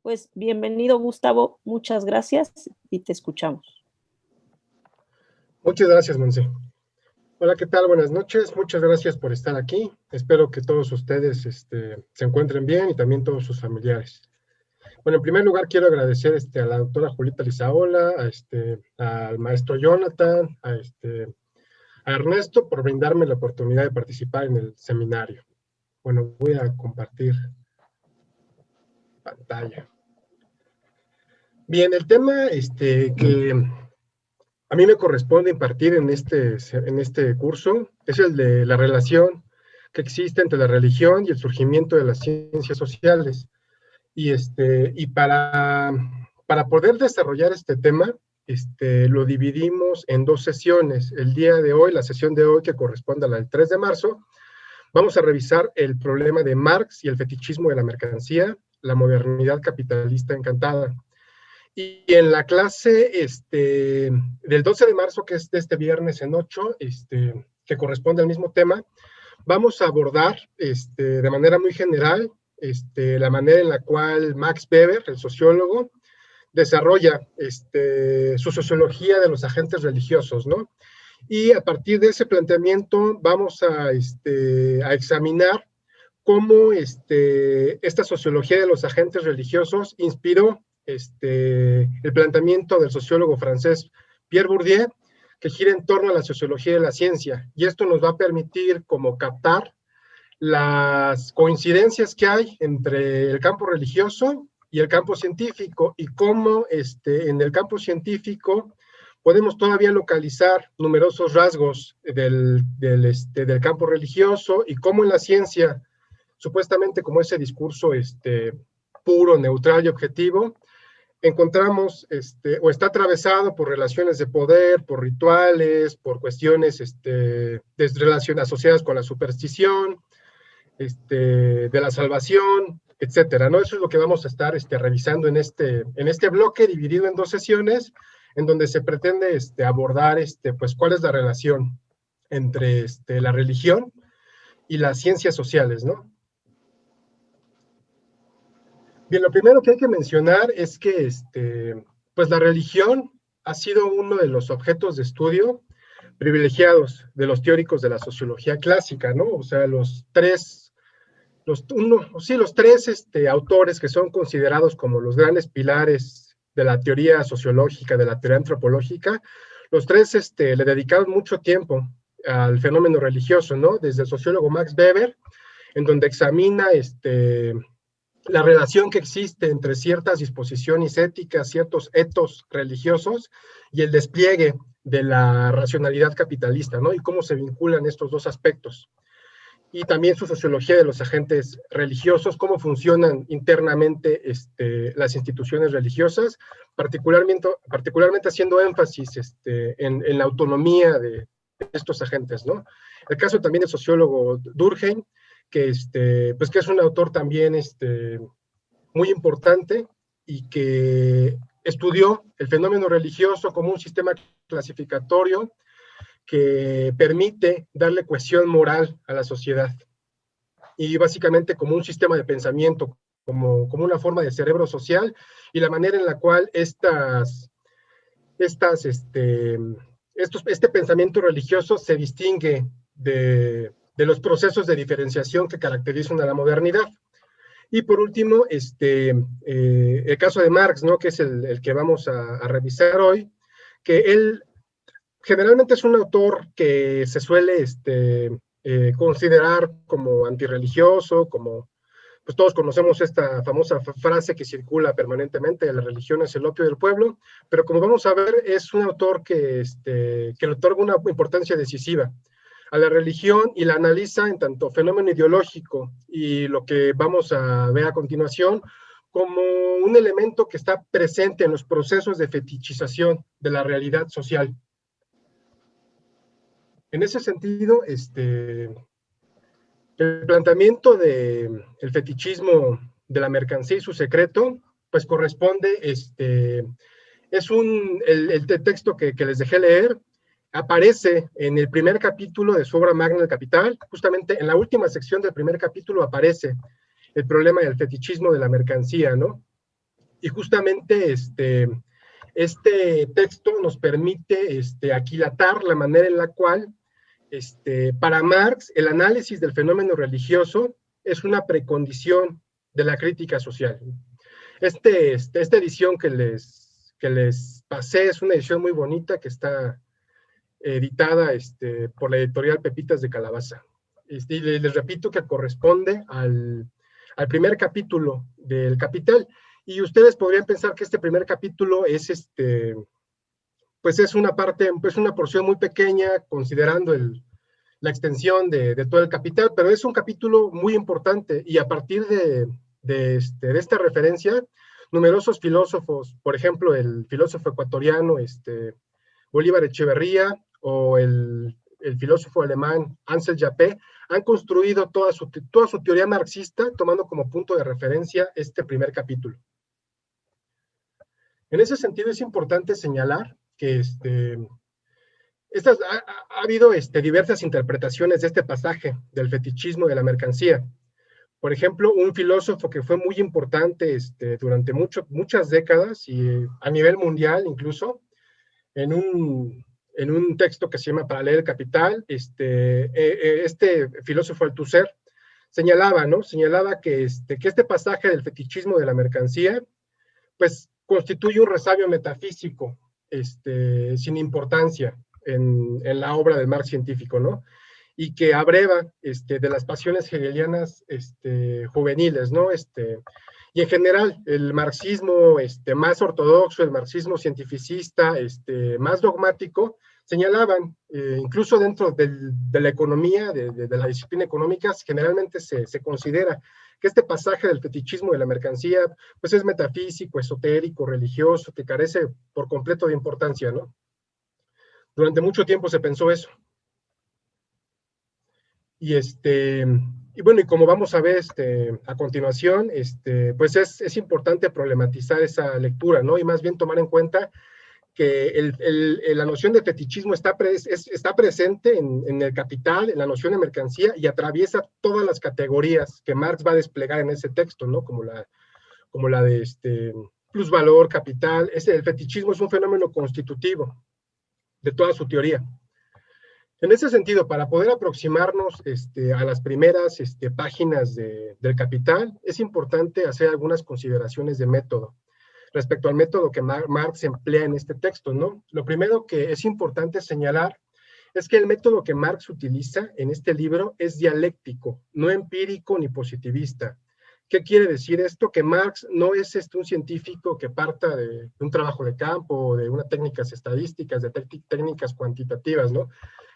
Pues bienvenido, Gustavo. Muchas gracias y te escuchamos. Muchas gracias, Monse. Hola, ¿qué tal? Buenas noches. Muchas gracias por estar aquí. Espero que todos ustedes se encuentren bien y también todos sus familiares. Bueno, en primer lugar quiero agradecer a la doctora Julita Lizaola, al maestro Jonathan, a Ernesto por brindarme la oportunidad de participar en el seminario. Bueno, voy a compartir pantalla. Bien, el tema que a mí me corresponde impartir en este curso es el de la relación que existe entre la religión y el surgimiento de las ciencias sociales. Y para poder desarrollar este tema, lo dividimos en dos sesiones. El día de hoy, la sesión de hoy que corresponde a la del 3 de marzo, vamos a revisar el problema de Marx y el fetichismo de la mercancía, la modernidad capitalista encantada. Y en la clase del 12 de marzo, que es de este viernes en 8, que corresponde al mismo tema, vamos a abordar de manera muy general la manera en la cual Max Weber, el sociólogo, desarrolla su sociología de los agentes religiosos, ¿no? Y a partir de ese planteamiento vamos a examinar cómo esta sociología de los agentes religiosos inspiró el planteamiento del sociólogo francés Pierre Bourdieu, que gira en torno a la sociología de la ciencia. Y esto nos va a permitir como captar las coincidencias que hay entre el campo religioso y el campo científico, y cómo en el campo científico podemos todavía localizar numerosos rasgos del campo religioso, y cómo en la ciencia, supuestamente como ese discurso puro, neutral y objetivo, encontramos o está atravesado por relaciones de poder, por rituales, por cuestiones asociadas con la superstición, de la salvación, etcétera, ¿no? Eso es lo que vamos a estar revisando en este bloque dividido en dos sesiones, en donde se pretende abordar pues cuál es la relación entre la religión y las ciencias sociales, ¿no? Bien, lo primero que hay que mencionar es que pues la religión ha sido uno de los objetos de estudio privilegiados de los teóricos de la sociología clásica, ¿no? O sea, los tres autores que son considerados como los grandes pilares de la teoría sociológica, de la teoría antropológica, los tres le dedicaron mucho tiempo al fenómeno religioso, ¿no? Desde el sociólogo Max Weber, en donde examina la relación que existe entre ciertas disposiciones éticas, ciertos etos religiosos y el despliegue de la racionalidad capitalista, ¿no? Y cómo se vinculan estos dos aspectos. Y también su sociología de los agentes religiosos, cómo funcionan internamente las instituciones religiosas, particularmente haciendo énfasis en la autonomía de estos agentes, ¿no? El caso también del sociólogo Durkheim, pues que es un autor también muy importante y que estudió el fenómeno religioso como un sistema clasificatorio que permite darle cohesión moral a la sociedad, y básicamente como un sistema de pensamiento, como una forma de cerebro social, y la manera en la cual este pensamiento religioso se distingue de los procesos de diferenciación que caracterizan a la modernidad. Y por último, el caso de Marx, ¿no? Que es el que vamos a revisar hoy, que él generalmente es un autor que se suele considerar como antirreligioso, como, pues todos conocemos esta famosa frase que circula permanentemente: la religión es el opio del pueblo, pero como vamos a ver, es un autor que le otorga una importancia decisiva a la religión y la analiza en tanto fenómeno ideológico, y lo que vamos a ver a continuación como un elemento que está presente en los procesos de fetichización de la realidad social. En ese sentido, el planteamiento del fetichismo de la mercancía y su secreto, pues corresponde, es el texto que les dejé leer, aparece en el primer capítulo de su obra magna, El Capital. Justamente en la última sección del primer capítulo aparece el problema del fetichismo de la mercancía, ¿no? Y justamente este texto nos permite aquilatar la manera en la cual, para Marx, el análisis del fenómeno religioso es una precondición de la crítica social. Esta edición que les pasé es una edición muy bonita que está editada por la editorial Pepitas de Calabaza. Y les repito que corresponde al primer capítulo del Capital. Y ustedes podrían pensar que este primer capítulo es pues es una parte, pues una porción muy pequeña, considerando la extensión de todo el Capital, pero es un capítulo muy importante, y a partir de esta referencia, numerosos filósofos, por ejemplo, el filósofo ecuatoriano Bolívar Echeverría, o el filósofo alemán Ansel Japé, han construido toda su teoría marxista tomando como punto de referencia este primer capítulo. En ese sentido es importante señalar que ha habido diversas interpretaciones de este pasaje del fetichismo de la mercancía. Por ejemplo, un filósofo que fue muy importante durante muchas décadas, y a nivel mundial incluso, en un texto que se llama Para leer el Capital, este filósofo Althusser señalaba, ¿no? Señalaba que este pasaje del fetichismo de la mercancía, pues, constituye un resabio metafísico, sin importancia en la obra del Marx científico, ¿no? Y que abreva de las pasiones hegelianas juveniles, ¿no? Y en general, el marxismo más ortodoxo, el marxismo cientificista, más dogmático, señalaban, incluso dentro de la economía, de la disciplina económica, generalmente se considera que este pasaje del fetichismo de la mercancía, pues es metafísico, esotérico, religioso, que carece por completo de importancia, ¿no? Durante mucho tiempo se pensó eso. Y bueno, y como vamos a ver a continuación, pues es importante problematizar esa lectura, ¿no? Y más bien tomar en cuenta que la noción de fetichismo está presente en el Capital, en la noción de mercancía, y atraviesa todas las categorías que Marx va a desplegar en ese texto, ¿no? Como la de plusvalor, capital. El fetichismo es un fenómeno constitutivo de toda su teoría. En ese sentido, para poder aproximarnos a las primeras páginas del Capital, es importante hacer algunas consideraciones de método respecto al método que Marx emplea en este texto, ¿no? Lo primero que es importante señalar es que el método que Marx utiliza en este libro es dialéctico, no empírico ni positivista. ¿Qué quiere decir esto? Que Marx no es un científico que parta de un trabajo de campo, o de unas técnicas estadísticas, de técnicas cuantitativas, ¿no?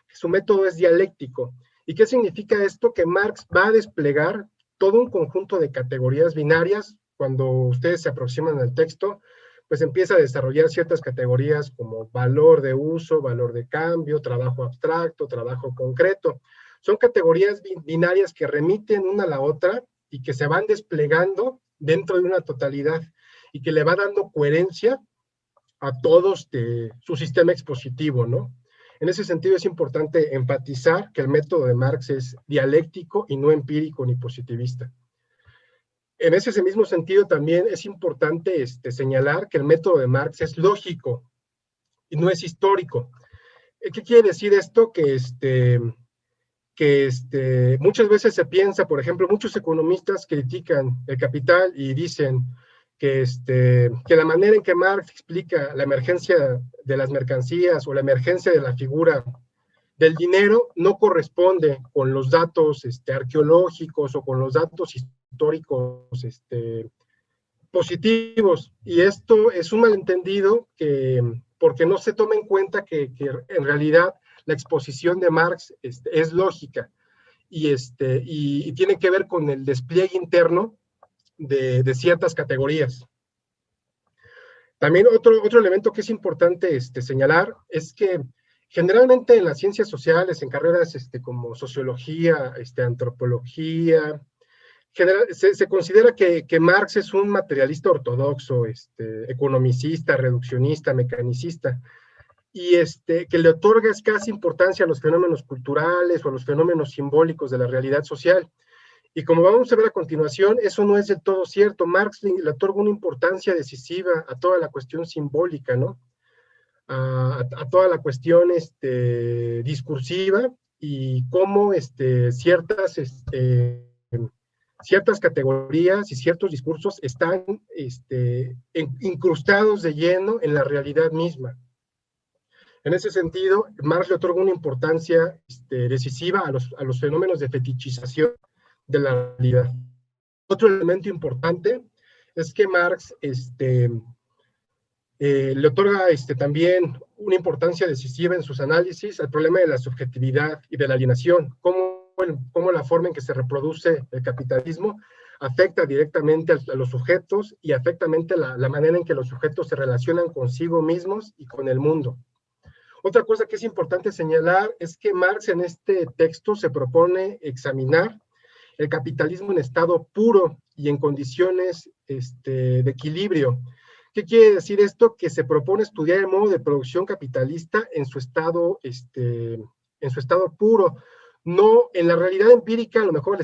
Su método es dialéctico. ¿Y qué significa esto? Que Marx va a desplegar todo un conjunto de categorías binarias. Cuando ustedes se aproximan al texto, pues empieza a desarrollar ciertas categorías como valor de uso, valor de cambio, trabajo abstracto, trabajo concreto. Son categorías binarias que remiten una a la otra y que se van desplegando dentro de una totalidad, y que le va dando coherencia a todos su sistema expositivo, ¿no? En ese sentido es importante enfatizar que el método de Marx es dialéctico y no empírico ni positivista. En ese mismo sentido también es importante señalar que el método de Marx es lógico y no es histórico. ¿Qué quiere decir esto? Que muchas veces se piensa, por ejemplo, muchos economistas critican el Capital y dicen que la manera en que Marx explica la emergencia de las mercancías, o la emergencia de la figura del dinero, no corresponde con los datos arqueológicos o con los datos históricos positivos. Y esto es un malentendido porque no se toma en cuenta que en realidad la exposición de Marx es lógica, y tiene que ver con el despliegue interno de ciertas categorías. También otro elemento que es importante señalar es que generalmente en las ciencias sociales, en carreras como sociología, antropología, se considera que Marx es un materialista ortodoxo, economicista, reduccionista, mecanicista, y que le otorga escasa importancia a los fenómenos culturales o a los fenómenos simbólicos de la realidad social. Y como vamos a ver a continuación, eso no es del todo cierto. Marx le otorga una importancia decisiva a toda la cuestión simbólica, ¿no? A toda la cuestión discursiva y cómo ciertas categorías y ciertos discursos están incrustados de lleno en la realidad misma. En ese sentido, Marx le otorga una importancia decisiva a los fenómenos de fetichización de la realidad. Otro elemento importante es que Marx le otorga también una importancia decisiva en sus análisis al problema de la subjetividad y de la alienación, cómo la forma en que se reproduce el capitalismo afecta directamente a los sujetos y afecta la manera en que los sujetos se relacionan consigo mismos y con el mundo. Otra cosa que es importante señalar es que Marx en este texto se propone examinar el capitalismo en estado puro y en condiciones de equilibrio. ¿Qué quiere decir esto? Que se propone estudiar el modo de producción capitalista en su estado puro. No, en la realidad empírica, a lo mejor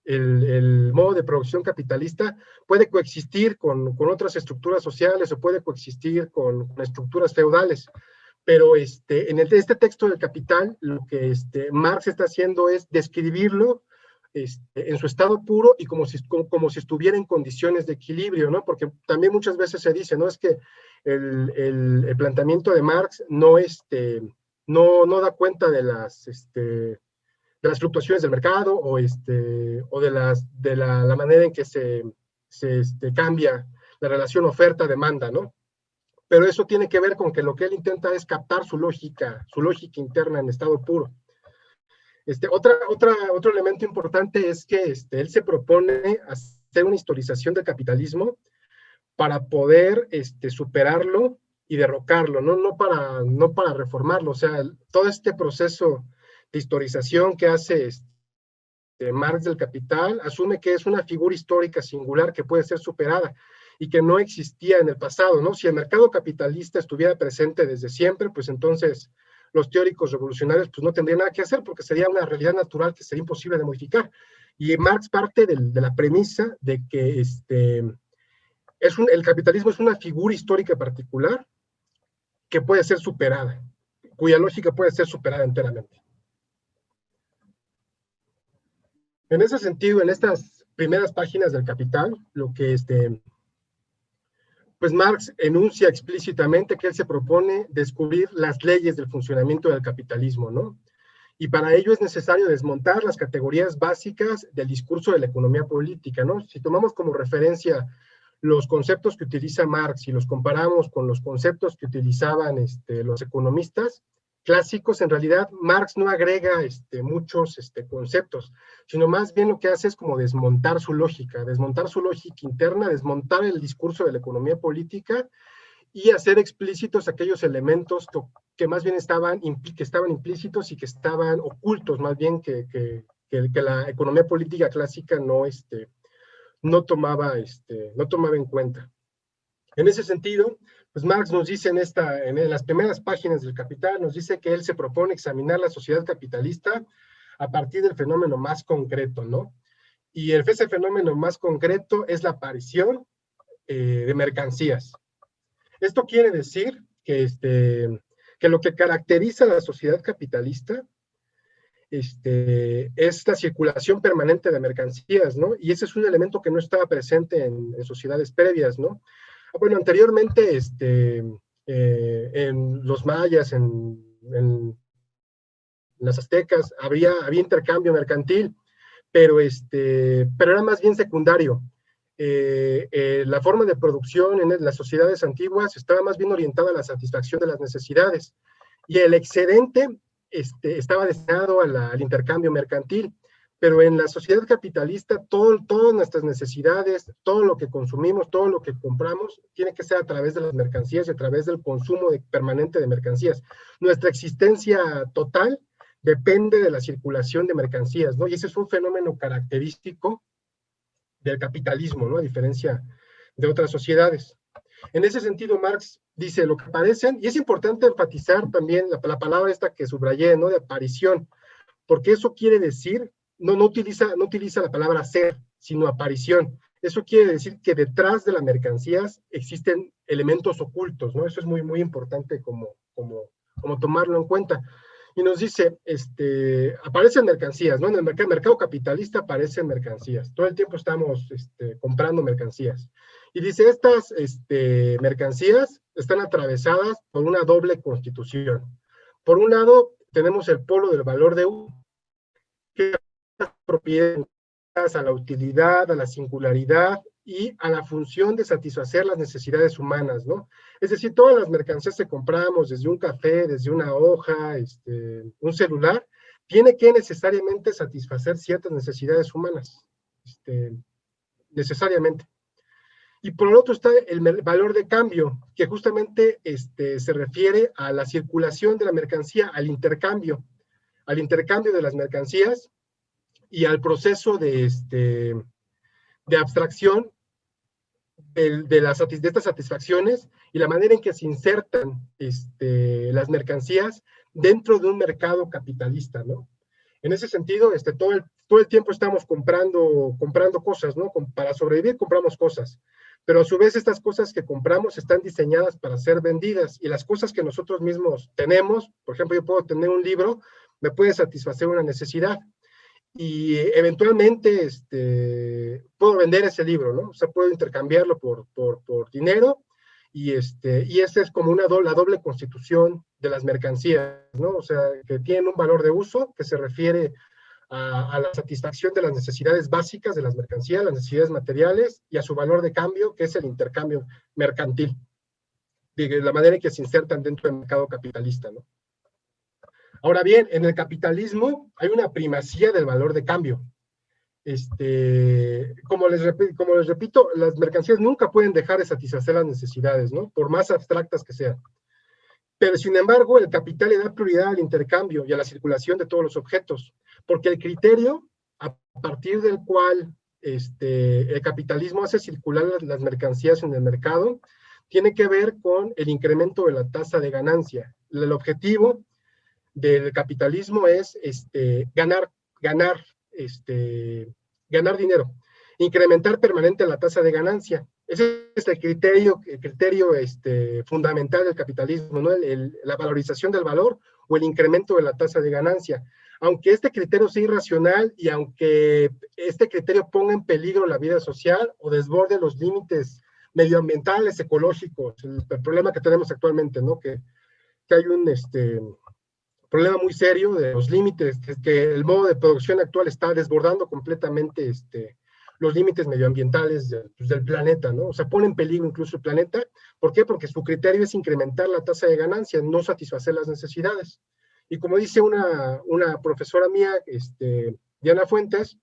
el modo de producción capitalista puede coexistir con otras estructuras sociales o puede coexistir con estructuras feudales. Pero en este texto del Capital, lo que Marx está haciendo es describirlo en su estado puro y como si estuviera en condiciones de equilibrio, ¿no? Porque también muchas veces se dice, ¿no? Es que el planteamiento de Marx no da cuenta de las fluctuaciones del mercado o de la manera en que se cambia la relación oferta-demanda, ¿no? Pero eso tiene que ver con que lo que él intenta es captar su lógica interna en estado puro. Otro elemento importante es que él se propone hacer una historización del capitalismo para poder superarlo y derrocarlo, no para reformarlo. O sea, todo este proceso de historización que hace Marx del Capital asume que es una figura histórica singular que puede ser superada y que no existía en el pasado, ¿no? Si el mercado capitalista estuviera presente desde siempre, pues entonces los teóricos revolucionarios pues no tendrían nada que hacer porque sería una realidad natural que sería imposible de modificar. Y Marx parte de la premisa de que el capitalismo es una figura histórica particular que puede ser superada, cuya lógica puede ser superada enteramente. En ese sentido, en estas primeras páginas del Capital, lo que pues Marx enuncia explícitamente que él se propone descubrir las leyes del funcionamiento del capitalismo, ¿no? Y para ello es necesario desmontar las categorías básicas del discurso de la economía política, ¿no? Si tomamos como referencia los conceptos que utiliza Marx y los comparamos con los conceptos que utilizaban los economistas clásicos, en realidad Marx no agrega muchos conceptos, sino más bien lo que hace es como desmontar su lógica interna, desmontar el discurso de la economía política y hacer explícitos aquellos elementos que más bien estaban implícitos y que estaban ocultos, más bien que la economía política clásica no tomaba en cuenta. En ese sentido, pues Marx nos dice en las primeras páginas del Capital, nos dice que él se propone examinar la sociedad capitalista a partir del fenómeno más concreto, ¿no? Y ese fenómeno más concreto es la aparición de mercancías. Esto quiere decir que lo que caracteriza a la sociedad capitalista es la circulación permanente de mercancías, ¿no? Y ese es un elemento que no estaba presente en sociedades previas, ¿no? Bueno, anteriormente, en los mayas, en las aztecas, había intercambio mercantil, pero era más bien secundario. La forma de producción en las sociedades antiguas estaba más bien orientada a la satisfacción de las necesidades, y el excedente estaba destinado al intercambio mercantil. Pero en la sociedad capitalista, todas nuestras necesidades, todo lo que consumimos, todo lo que compramos, tiene que ser a través de las mercancías y a través del consumo permanente de mercancías. Nuestra existencia total depende de la circulación de mercancías, ¿no? Y ese es un fenómeno característico del capitalismo, ¿no? A diferencia de otras sociedades. En ese sentido, Marx dice lo que parecen, y es importante enfatizar también la palabra esta que subrayé, ¿no? De aparición, porque eso quiere decir no utiliza la palabra ser, sino aparición. Eso quiere decir que detrás de las mercancías existen elementos ocultos, ¿no? Eso es muy, muy importante como tomarlo en cuenta. Y nos dice, aparecen mercancías, ¿no? En el mercado capitalista aparecen mercancías. Todo el tiempo estamos comprando mercancías. Y dice, estas mercancías están atravesadas por una doble constitución. Por un lado, tenemos el polo del valor de uso, que propiedades a la utilidad, a la singularidad y a la función de satisfacer las necesidades humanas, ¿no? Es decir, todas las mercancías que compramos, desde un café, desde una hoja, un celular, tiene que necesariamente satisfacer ciertas necesidades humanas, necesariamente. Y por el otro está el valor de cambio, que justamente se refiere a la circulación de la mercancía, al intercambio de las mercancías y al proceso de abstracción de estas satisfacciones y la manera en que se insertan las mercancías dentro de un mercado capitalista, ¿no? En ese sentido, todo el tiempo estamos comprando cosas, ¿no? Para sobrevivir compramos cosas, pero a su vez estas cosas que compramos están diseñadas para ser vendidas, y las cosas que nosotros mismos tenemos, por ejemplo, yo puedo tener un libro, me puede satisfacer una necesidad, y eventualmente puedo vender ese libro, ¿no? O sea, puedo intercambiarlo por dinero, y esta es como la doble constitución de las mercancías, ¿no? O sea, que tienen un valor de uso que se refiere a la satisfacción de las necesidades básicas de las mercancías, las necesidades materiales, y a su valor de cambio, que es el intercambio mercantil, de la manera en que se insertan dentro del mercado capitalista, ¿no? Ahora bien, en el capitalismo hay una primacía del valor de cambio. Como les repito, las mercancías nunca pueden dejar de satisfacer las necesidades, ¿no? Por más abstractas que sean. Pero, sin embargo, el capital le da prioridad al intercambio y a la circulación de todos los objetos, porque el criterio a partir del cual el capitalismo hace circular las mercancías en el mercado tiene que ver con el incremento de la tasa de ganancia. El objetivo del capitalismo es ganar dinero, incrementar permanente la tasa de ganancia. Ese es el criterio fundamental del capitalismo, ¿no? La valorización del valor o el incremento de la tasa de ganancia. Aunque este criterio sea irracional y aunque este criterio ponga en peligro la vida social o desborde los límites medioambientales, ecológicos, el problema que tenemos actualmente, ¿no? Que hay un problema muy serio de los límites, que el modo de producción actual está desbordando completamente los límites medioambientales del planeta, ¿no? O sea, pone en peligro incluso el planeta. ¿Por qué? Porque su criterio es incrementar la tasa de ganancia, no satisfacer las necesidades. Y como dice una profesora mía, Diana Fuentes,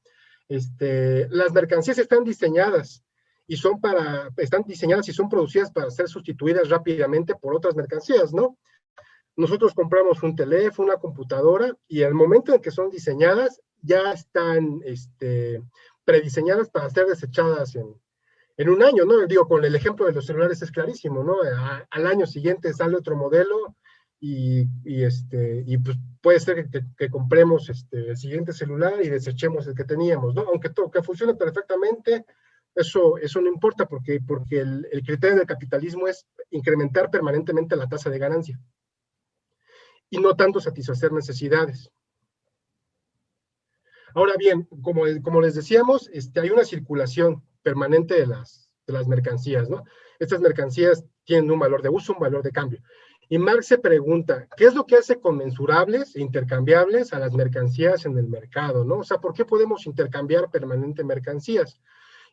las mercancías están diseñadas y son producidas para ser sustituidas rápidamente por otras mercancías, ¿no? Nosotros compramos un teléfono, una computadora, y al momento en que son diseñadas, ya están prediseñadas para ser desechadas en un año, ¿no? Digo, con el ejemplo de los celulares es clarísimo, ¿no? Al año siguiente sale otro modelo y pues puede ser que compremos el siguiente celular y desechemos el que teníamos, ¿no? Aunque todo que funcione perfectamente, eso no importa porque el criterio del capitalismo es incrementar permanentemente la tasa de ganancia y no tanto satisfacer necesidades. Ahora bien, como les decíamos, hay una circulación permanente de las mercancías, ¿no? Estas mercancías tienen un valor de uso, un valor de cambio. Y Marx se pregunta, ¿qué es lo que hace conmensurables e intercambiables a las mercancías en el mercado, ¿no? O sea, ¿por qué podemos intercambiar permanente mercancías?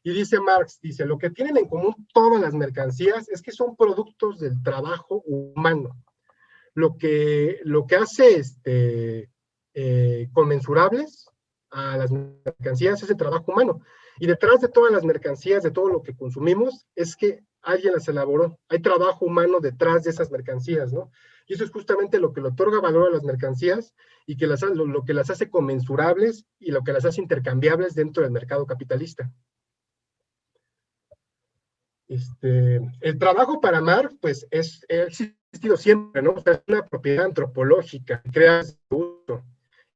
Y dice Marx, lo que tienen en común todas las mercancías es que son productos del trabajo humano. Lo que hace conmensurables a las mercancías es el trabajo humano. Y detrás de todas las mercancías, de todo lo que consumimos, es que alguien las elaboró. Hay trabajo humano detrás de esas mercancías, ¿no? Y eso es justamente lo que le otorga valor a las mercancías y que lo que las hace conmensurables y lo que las hace intercambiables dentro del mercado capitalista. El trabajo para Marx, pues, ha existido siempre, ¿no? O sea, es una propiedad antropológica, crea uso.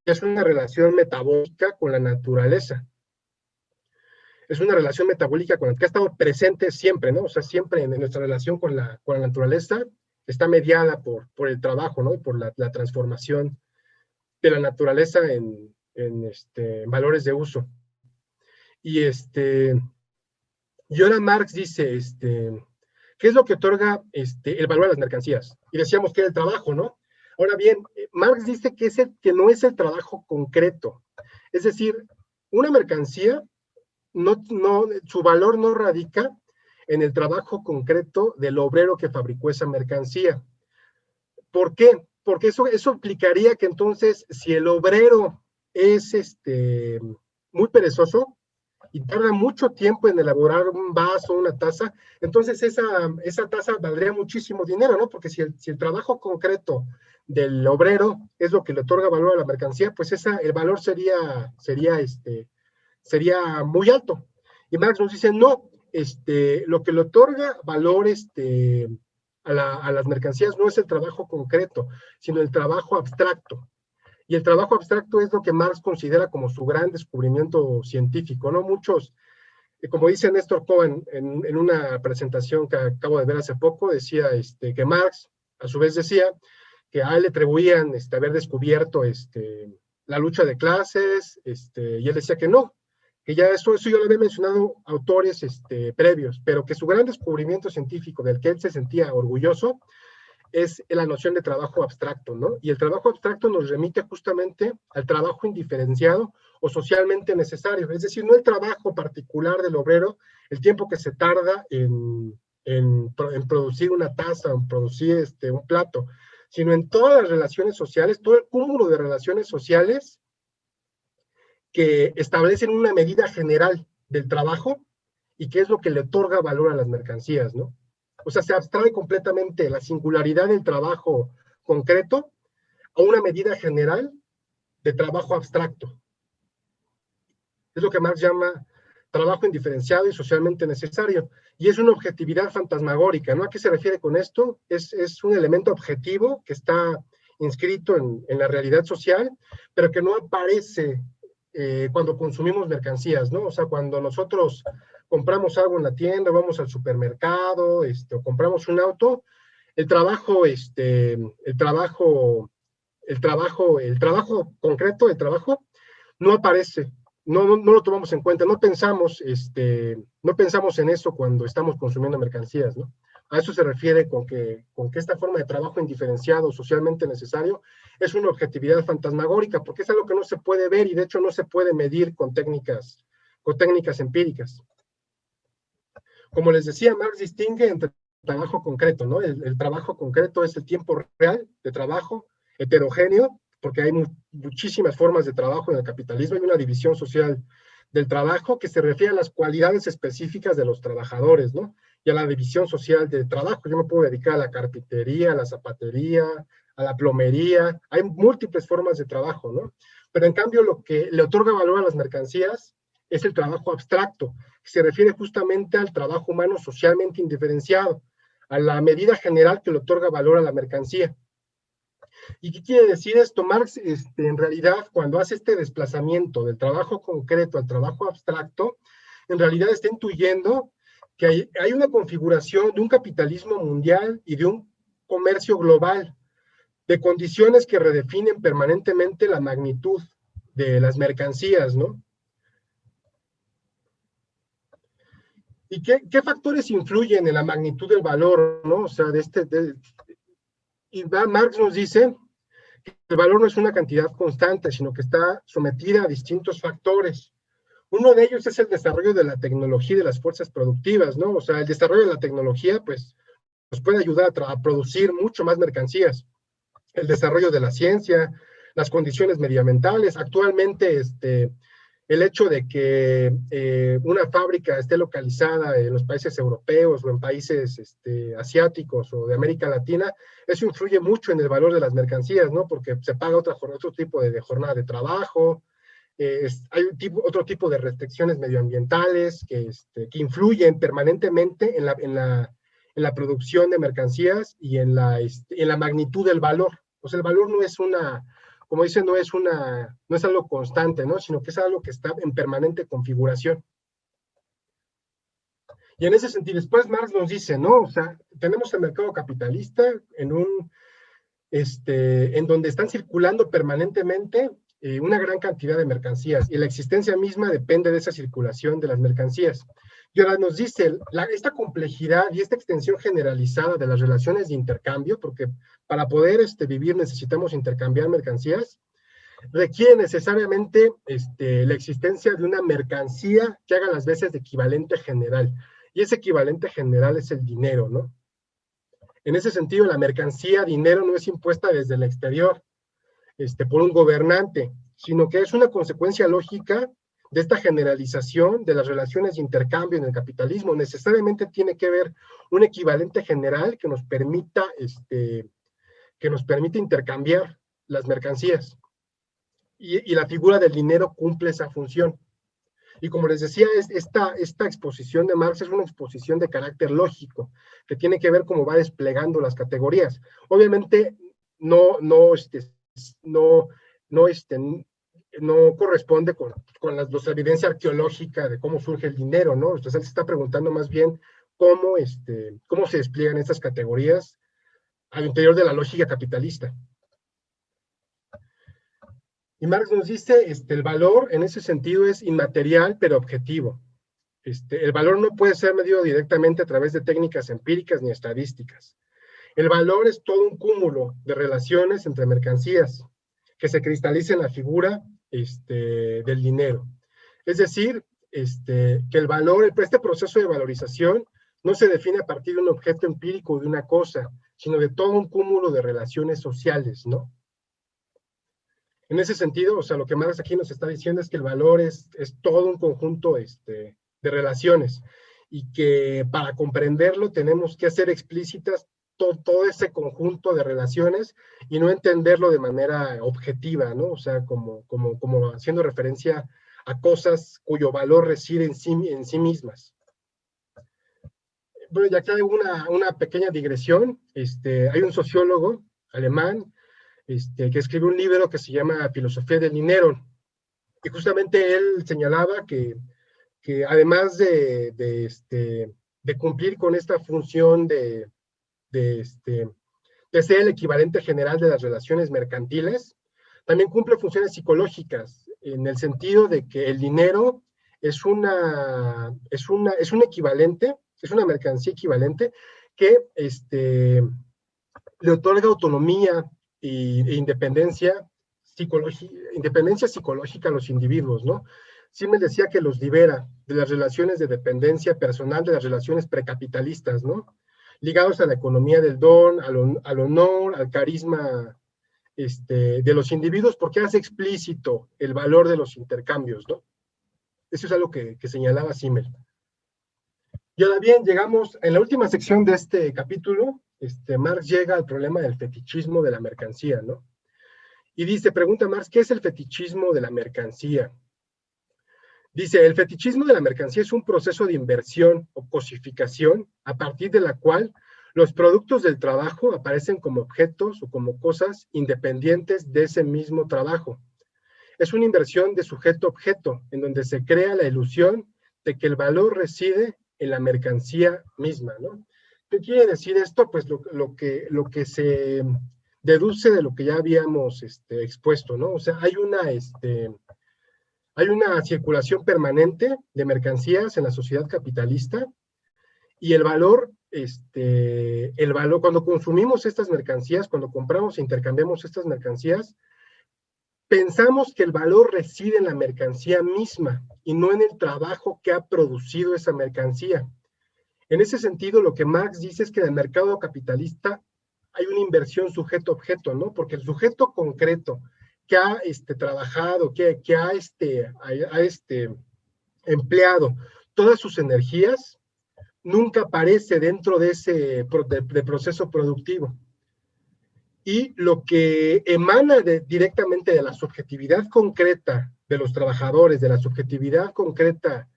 es una relación metabólica con la naturaleza. Es una relación metabólica con la que ha estado presente siempre, ¿no? O sea, siempre en nuestra relación con la naturaleza está mediada por el trabajo, ¿no? Y por la transformación de la naturaleza en valores de uso. Y ahora Marx dice, ¿qué es lo que otorga el valor a las mercancías? Y decíamos que era el trabajo, ¿no? Ahora bien, Marx dice que no es el trabajo concreto. Es decir, una mercancía, su valor no radica en el trabajo concreto del obrero que fabricó esa mercancía. ¿Por qué? Porque eso implicaría que entonces, si el obrero es muy perezoso y tarda mucho tiempo en elaborar un vaso, una taza, entonces esa taza valdría muchísimo dinero, ¿no? Porque si el trabajo concreto del obrero es lo que le otorga valor a la mercancía, pues el valor sería muy alto. Y Marx nos dice, no, lo que le otorga valor a las mercancías no es el trabajo concreto, sino el trabajo abstracto. Y el trabajo abstracto es lo que Marx considera como su gran descubrimiento científico, ¿no? Muchos, como dice Néstor Cohen en una presentación que acabo de ver hace poco, decía que Marx, a su vez decía, que a él le atribuían haber descubierto la lucha de clases, y él decía que no, que ya eso yo lo había mencionado autores previos, pero que su gran descubrimiento científico del que él se sentía orgulloso es la noción de trabajo abstracto, ¿no? Y el trabajo abstracto nos remite justamente al trabajo indiferenciado o socialmente necesario, es decir, no el trabajo particular del obrero, el tiempo que se tarda en producir una taza, en producir un plato, sino en todas las relaciones sociales, todo el cúmulo de relaciones sociales que establecen una medida general del trabajo y qué es lo que le otorga valor a las mercancías, ¿no? O sea, se abstrae completamente la singularidad del trabajo concreto a una medida general de trabajo abstracto. Es lo que Marx llama trabajo indiferenciado y socialmente necesario. Y es una objetividad fantasmagórica, ¿no? ¿A qué se refiere con esto? Es un elemento objetivo que está inscrito en la realidad social, pero que no aparece cuando consumimos mercancías, ¿no? O sea, cuando nosotros compramos algo en la tienda, vamos al supermercado, o compramos un auto, el trabajo concreto, el trabajo, no aparece, no lo tomamos en cuenta, no pensamos en eso cuando estamos consumiendo mercancías, ¿no? A eso se refiere con que esta forma de trabajo indiferenciado, socialmente necesario, es una objetividad fantasmagórica, porque es algo que no se puede ver y de hecho no se puede medir con técnicas empíricas. Como les decía, Marx distingue entre trabajo concreto, ¿no? El trabajo concreto es el tiempo real de trabajo, heterogéneo, porque hay muchísimas formas de trabajo en el capitalismo, hay una división social del trabajo que se refiere a las cualidades específicas de los trabajadores, ¿no? Y a la división social del trabajo. Yo me puedo dedicar a la carpintería, a la zapatería, a la plomería, hay múltiples formas de trabajo, ¿no? Pero en cambio lo que le otorga valor a las mercancías es el trabajo abstracto, que se refiere justamente al trabajo humano socialmente indiferenciado, a la medida general que le otorga valor a la mercancía. ¿Y qué quiere decir esto? Marx, en realidad, cuando hace este desplazamiento del trabajo concreto al trabajo abstracto, en realidad está intuyendo que hay una configuración de un capitalismo mundial y de un comercio global, de condiciones que redefinen permanentemente la magnitud de las mercancías, ¿no? ¿Y qué factores influyen en la magnitud del valor, ¿no? O sea, y Marx nos dice que el valor no es una cantidad constante, sino que está sometida a distintos factores. Uno de ellos es el desarrollo de la tecnología y de las fuerzas productivas, ¿no? O sea, el desarrollo de la tecnología, pues, nos puede ayudar a producir mucho más mercancías. El desarrollo de la ciencia, las condiciones medioambientales. Actualmente, el hecho de que una fábrica esté localizada en los países europeos o en países asiáticos o de América Latina, eso influye mucho en el valor de las mercancías, ¿no? Porque se paga otro tipo de jornada de trabajo, hay otro tipo de restricciones medioambientales que influyen permanentemente en la producción de mercancías y en la magnitud del valor. O sea, el valor no es una como dice, no es algo constante, ¿no? Sino que es algo que está en permanente configuración. Y en ese sentido, después Marx nos dice, ¿no? O sea, tenemos el mercado capitalista en donde están circulando permanentemente una gran cantidad de mercancías, y la existencia misma depende de esa circulación de las mercancías. Y ahora nos dice, esta complejidad y esta extensión generalizada de las relaciones de intercambio, porque para poder vivir necesitamos intercambiar mercancías, requiere necesariamente la existencia de una mercancía que haga las veces de equivalente general, y ese equivalente general es el dinero, ¿no? En ese sentido, la mercancía, dinero, no es impuesta desde el exterior, por un gobernante, sino que es una consecuencia lógica de esta generalización de las relaciones de intercambio en el capitalismo. Necesariamente tiene que haber un equivalente general que nos permita intercambiar las mercancías. Y la figura del dinero cumple esa función. Y como les decía, esta exposición de Marx es una exposición de carácter lógico, que tiene que ver cómo va desplegando las categorías. Obviamente, no corresponde con la evidencia arqueológica de cómo surge el dinero, ¿no? Entonces, él se está preguntando más bien cómo se despliegan estas categorías al interior de la lógica capitalista. Y Marx nos dice, el valor en ese sentido es inmaterial, pero objetivo. El valor no puede ser medido directamente a través de técnicas empíricas ni estadísticas. El valor es todo un cúmulo de relaciones entre mercancías que se cristaliza en la figura del dinero. Es decir, que el valor, este proceso de valorización no se define a partir de un objeto empírico de una cosa, sino de todo un cúmulo de relaciones sociales, ¿no? En ese sentido, o sea, lo que Marx aquí nos está diciendo es que el valor es todo un conjunto de relaciones, y que para comprenderlo tenemos que hacer explícitas todo ese conjunto de relaciones y no entenderlo de manera objetiva, ¿no? O sea, como haciendo referencia a cosas cuyo valor reside en sí mismas. Bueno, ya que hay una pequeña digresión, hay un sociólogo alemán que escribe un libro que se llama Filosofía del Dinero, y justamente él señalaba que además de cumplir con esta función de ser el equivalente general de las relaciones mercantiles, también cumple funciones psicológicas, en el sentido de que el dinero es un equivalente, es una mercancía equivalente que le otorga autonomía e independencia psicológica a los individuos, ¿no? Simmel decía que los libera de las relaciones de dependencia personal, de las relaciones precapitalistas, ¿no? Ligados a la economía del don, al honor, al carisma de los individuos, porque hace explícito el valor de los intercambios, ¿no? Eso es algo que señalaba Simmel. Y ahora bien, llegamos en la última sección de este capítulo. Marx llega al problema del fetichismo de la mercancía, ¿no? Y pregunta Marx, ¿qué es el fetichismo de la mercancía? Dice, el fetichismo de la mercancía es un proceso de inversión o cosificación a partir de la cual los productos del trabajo aparecen como objetos o como cosas independientes de ese mismo trabajo. Es una inversión de sujeto-objeto, en donde se crea la ilusión de que el valor reside en la mercancía misma, ¿no? ¿Qué quiere decir esto? Pues lo que se deduce de lo que ya habíamos expuesto, ¿no? O sea, hay una circulación permanente de mercancías en la sociedad capitalista, y el valor, cuando consumimos estas mercancías, cuando compramos e intercambiamos estas mercancías, pensamos que el valor reside en la mercancía misma y no en el trabajo que ha producido esa mercancía. En ese sentido, lo que Marx dice es que en el mercado capitalista hay una inversión sujeto-objeto, ¿no? Porque el sujeto concreto que ha trabajado, que ha empleado todas sus energías, nunca aparece dentro de ese proceso productivo. Y lo que emana directamente de la subjetividad concreta de los trabajadores, de la subjetividad concreta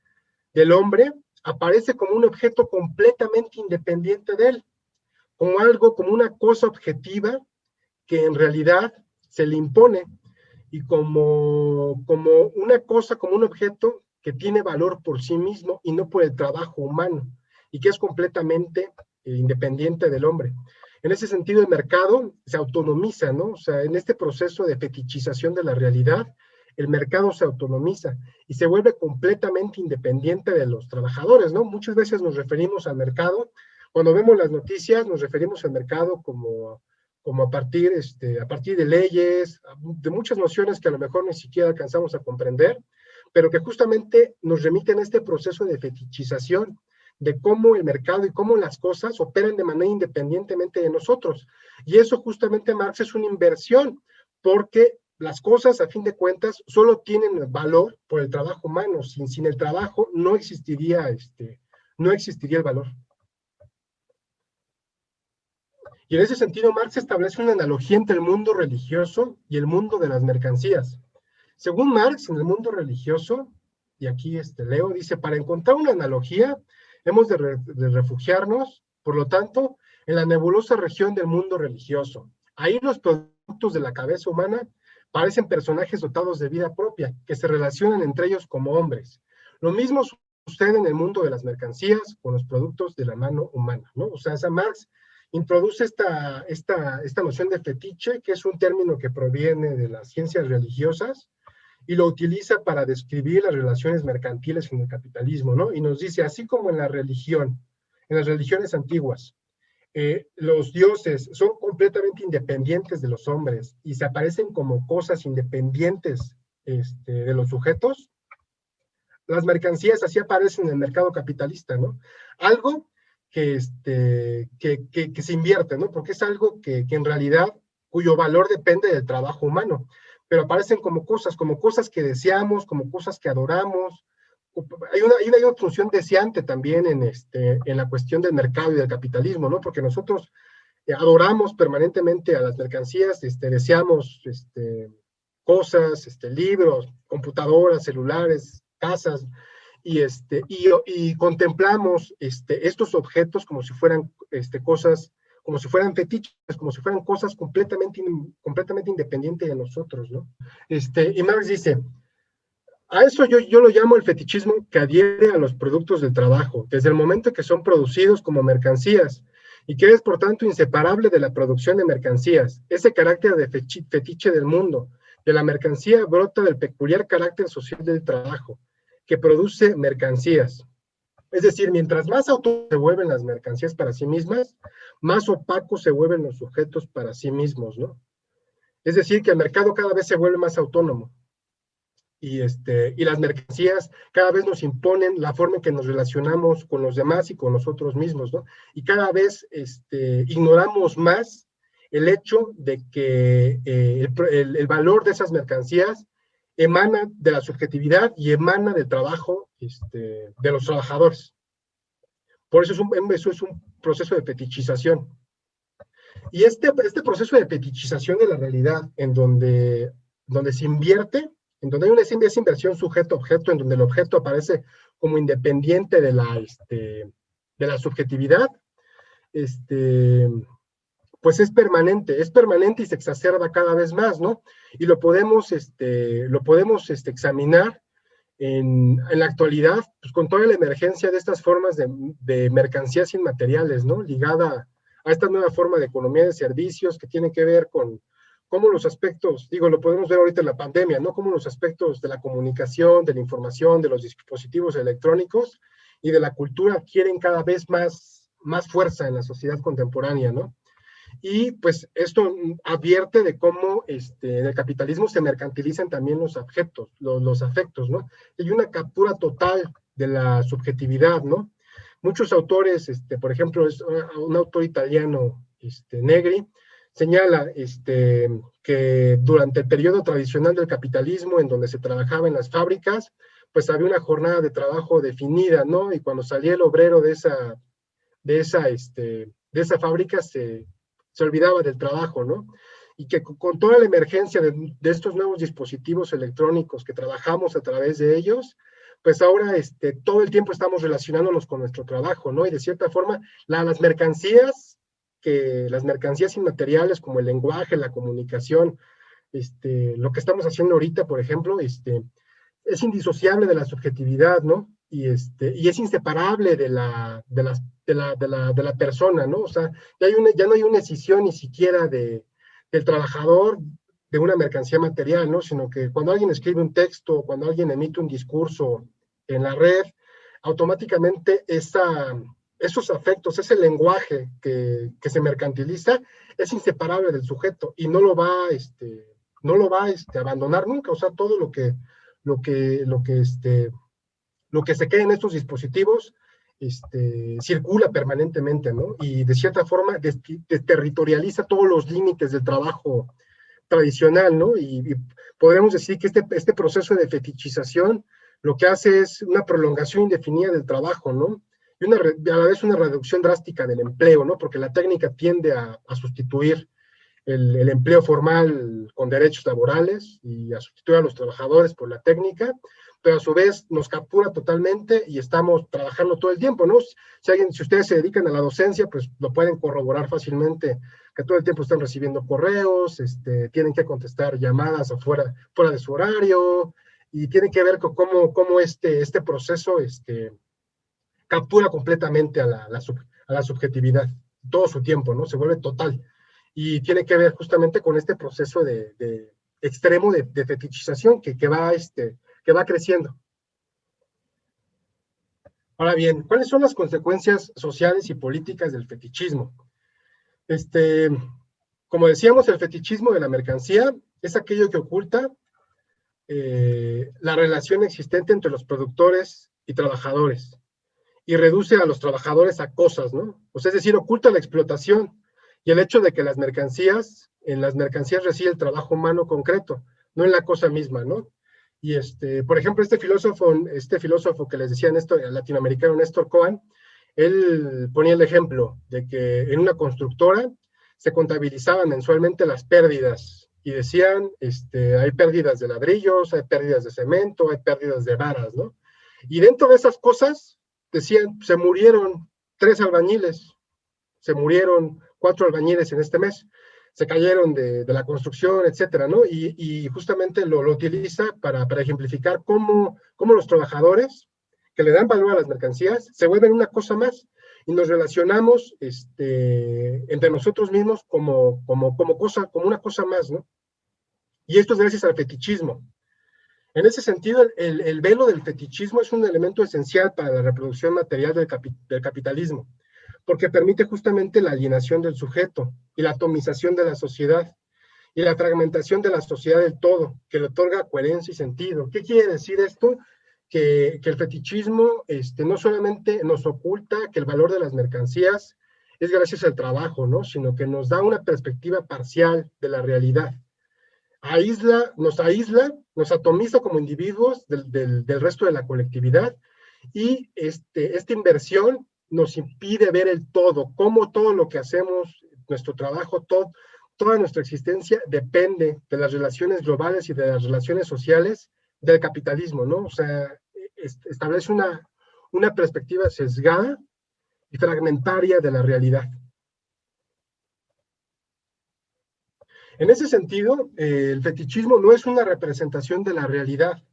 del hombre, aparece como un objeto completamente independiente de él, como una cosa objetiva que en realidad se le impone, y como una cosa, como un objeto que tiene valor por sí mismo y no por el trabajo humano, y que es completamente independiente del hombre. En ese sentido, el mercado se autonomiza, ¿no? O sea, en este proceso de fetichización de la realidad, el mercado se autonomiza y se vuelve completamente independiente de los trabajadores, ¿no? Muchas veces nos referimos al mercado, cuando vemos las noticias, nos referimos al mercado como a partir de leyes, de muchas nociones que a lo mejor ni siquiera alcanzamos a comprender, pero que justamente nos remiten a este proceso de fetichización de cómo el mercado y cómo las cosas operan de manera independientemente de nosotros. Y eso justamente, Marx, es una inversión, porque las cosas, a fin de cuentas, solo tienen valor por el trabajo humano. Sin el trabajo no existiría el valor. Y en ese sentido, Marx establece una analogía entre el mundo religioso y el mundo de las mercancías. Según Marx, en el mundo religioso, y aquí leo, dice, para encontrar una analogía, hemos de refugiarnos, por lo tanto, en la nebulosa región del mundo religioso. Ahí los productos de la cabeza humana parecen personajes dotados de vida propia, que se relacionan entre ellos como hombres. Lo mismo sucede en el mundo de las mercancías con los productos de la mano humana, ¿no? O sea, Marx introduce esta noción de fetiche, que es un término que proviene de las ciencias religiosas, y lo utiliza para describir las relaciones mercantiles en el capitalismo, ¿no? Y nos dice, así como en la religión, en las religiones antiguas, los dioses son completamente independientes de los hombres y se aparecen como cosas independientes de los sujetos, las mercancías así aparecen en el mercado capitalista, ¿no? Algo que se invierte, ¿no? Porque es algo que en realidad, cuyo valor depende del trabajo humano, pero aparecen como cosas que deseamos, como cosas que adoramos. Hay una función deseante también en la cuestión del mercado y del capitalismo, ¿no? Porque nosotros adoramos permanentemente a las mercancías, deseamos cosas, libros, computadoras, celulares, casas, y contemplamos estos objetos como si fueran cosas, como si fueran fetiches, como si fueran cosas completamente independientes de nosotros, ¿no? Y Marx dice, a eso yo lo llamo el fetichismo que adhiere a los productos del trabajo, desde el momento que son producidos como mercancías, y que es por tanto inseparable de la producción de mercancías. Ese carácter de fetiche del mundo, de la mercancía, brota del peculiar carácter social del trabajo, que produce mercancías. Es decir, mientras más autónomas se vuelven las mercancías para sí mismas, más opacos se vuelven los sujetos para sí mismos, ¿no? Es decir, que el mercado cada vez se vuelve más autónomo. Y las mercancías cada vez nos imponen la forma en que nos relacionamos con los demás y con nosotros mismos, ¿no? Y cada vez ignoramos más el hecho de que el valor de esas mercancías emana de la subjetividad y emana del trabajo de los trabajadores. Por eso es un proceso de fetichización. Y este proceso de fetichización de la realidad, en donde se invierte, en donde hay una inversión sujeto-objeto, en donde el objeto aparece como independiente de la subjetividad, pues es permanente y se exacerba cada vez más, ¿no? Y lo podemos examinar en la actualidad, pues con toda la emergencia de estas formas de mercancías inmateriales, ¿no? Ligada a esta nueva forma de economía de servicios que tiene que ver con cómo los aspectos, lo podemos ver ahorita en la pandemia, ¿no? Cómo los aspectos de la comunicación, de la información, de los dispositivos electrónicos y de la cultura adquieren cada vez más fuerza en la sociedad contemporánea, ¿no? Y pues esto advierte de cómo en el capitalismo se mercantilizan también los objetos, los afectos, ¿no? Hay una captura total de la subjetividad, ¿no? Muchos autores, por ejemplo, un autor italiano, Negri, señala que durante el periodo tradicional del capitalismo, en donde se trabajaba en las fábricas, pues había una jornada de trabajo definida, ¿no? Y cuando salía el obrero de esa fábrica se olvidaba del trabajo, ¿no? Y que con toda la emergencia de estos nuevos dispositivos electrónicos que trabajamos a través de ellos, pues ahora todo el tiempo estamos relacionándonos con nuestro trabajo, ¿no? Y de cierta forma, las mercancías inmateriales como el lenguaje, la comunicación, lo que estamos haciendo ahorita, por ejemplo, es indisociable de la subjetividad, ¿no? Y es inseparable de la persona, ¿no? O sea, ya no hay una decisión ni siquiera del trabajador de una mercancía material, ¿no? Sino que cuando alguien escribe un texto, cuando alguien emite un discurso en la red, automáticamente esos afectos, ese lenguaje que se mercantiliza, es inseparable del sujeto y no lo va a abandonar nunca. O sea, todo lo que se queda en estos dispositivos circula permanentemente, ¿no? Y de cierta forma territorializa todos los límites del trabajo tradicional, ¿no? Y podemos decir que este proceso de fetichización lo que hace es una prolongación indefinida del trabajo, ¿no? Y a la vez una reducción drástica del empleo, ¿no? Porque la técnica tiende a sustituir el empleo formal con derechos laborales y a sustituir a los trabajadores por la técnica, pero a su vez nos captura totalmente y estamos trabajando todo el tiempo, ¿no? Si ustedes se dedican a la docencia, pues lo pueden corroborar fácilmente, que todo el tiempo están recibiendo correos, tienen que contestar llamadas fuera de su horario, y tiene que ver con cómo este proceso captura completamente a la subjetividad, todo su tiempo, ¿no? Se vuelve total. Y tiene que ver justamente con este proceso de extremo de fetichización que va creciendo. Ahora bien, ¿cuáles son las consecuencias sociales y políticas del fetichismo? Como decíamos, el fetichismo de la mercancía es aquello que oculta la relación existente entre los productores y trabajadores y reduce a los trabajadores a cosas, ¿no? O sea, es decir, oculta la explotación y el hecho de que en las mercancías reside el trabajo humano concreto, no en la cosa misma, ¿no? Y por ejemplo, este filósofo que les decía, el latinoamericano Néstor Cohen, él ponía el ejemplo de que en una constructora se contabilizaban mensualmente las pérdidas y decían, hay pérdidas de ladrillos, hay pérdidas de cemento, hay pérdidas de varas, ¿no? Y dentro de esas cosas, decían, se murieron 3 albañiles, se murieron 4 albañiles en este mes, se cayeron de la construcción, etcétera, ¿no? Y justamente lo utiliza para ejemplificar cómo los trabajadores que le dan valor a las mercancías se vuelven una cosa más y nos relacionamos entre nosotros mismos como una cosa más, ¿no? Y esto es gracias al fetichismo. En ese sentido, el velo del fetichismo es un elemento esencial para la reproducción material del capitalismo, porque permite justamente la alienación del sujeto y la atomización de la sociedad y la fragmentación de la sociedad del todo, que le otorga coherencia y sentido. ¿Qué quiere decir esto? Que el fetichismo no solamente nos oculta que el valor de las mercancías es gracias al trabajo, ¿no? Sino que nos da una perspectiva parcial de la realidad. Nos atomiza como individuos del resto de la colectividad y esta inversión nos impide ver el todo, cómo todo lo que hacemos, nuestro trabajo, toda nuestra existencia depende de las relaciones globales y de las relaciones sociales del capitalismo, ¿no? O sea, establece una perspectiva sesgada y fragmentaria de la realidad. En ese sentido, el fetichismo no es una representación de la realidad,